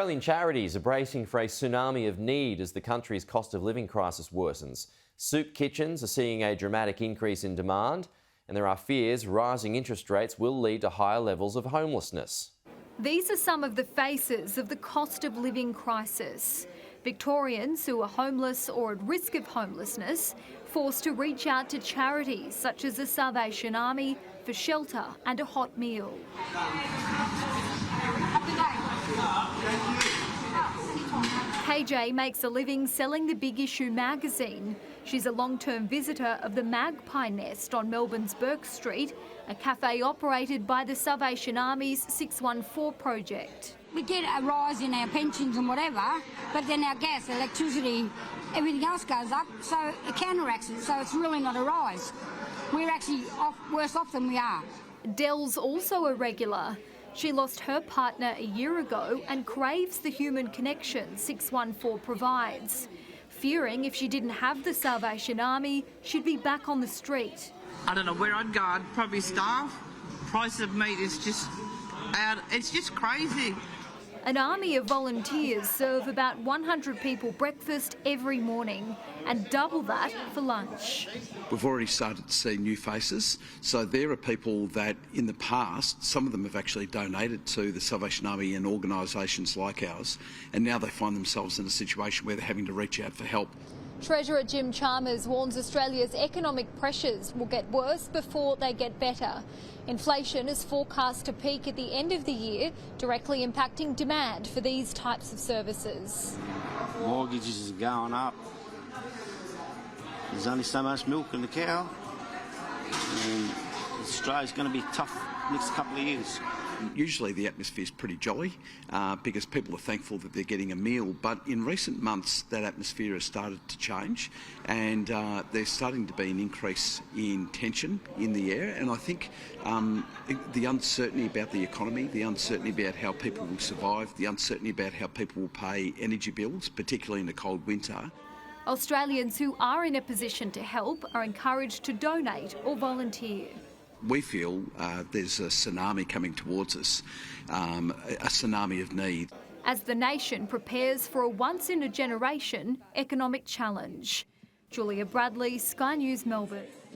Australian charities are bracing for a tsunami of need as the country's cost of living crisis worsens. Soup kitchens are seeing a dramatic increase in demand, and there are fears rising interest rates will lead to higher levels of homelessness. These are some of the faces of the cost of living crisis. Victorians who are homeless or at risk of homelessness forced to reach out to charities such as the Salvation Army for shelter and a hot meal. KJ makes a living selling the Big Issue magazine. She's a long-term visitor of the Magpie Nest on Melbourne's Burke Street, a cafe operated by the Salvation Army's 614 project. We get a rise in our pensions and whatever, but then our gas, electricity, everything else goes up, so it counteracts it, so it's really not a rise. We're actually worse off than we are. Dell's also a regular. She lost her partner a year ago and craves the human connection 614 provides, fearing if she didn't have the Salvation Army, she'd be back on the street. I don't know where I'd go. I'd probably starve. Price of meat is just it's just crazy. An army of volunteers serve about 100 people breakfast every morning and double that for lunch. We've already started to see new faces. So there are people that in the past, some of them have actually donated to the Salvation Army and organisations like ours, and now they find themselves in a situation where they're having to reach out for help. Treasurer Jim Chalmers warns Australia's economic pressures will get worse before they get better. Inflation is forecast to peak at the end of the year, directly impacting demand for these types of services. Mortgages are going up. There's only so much milk in the cow. And Australia's going to be tough next couple of years. Usually the atmosphere is pretty jolly because people are thankful that they're getting a meal, but in recent months that atmosphere has started to change, and there's starting to be an increase in tension in the air, and I think the uncertainty about the economy, the uncertainty about how people will survive, the uncertainty about how people will pay energy bills, particularly in the cold winter. Australians who are in a position to help are encouraged to donate or volunteer. We feel there's a tsunami coming towards us, a tsunami of need. As the nation prepares for a once-in-a-generation economic challenge. Julia Bradley, Sky News, Melbourne.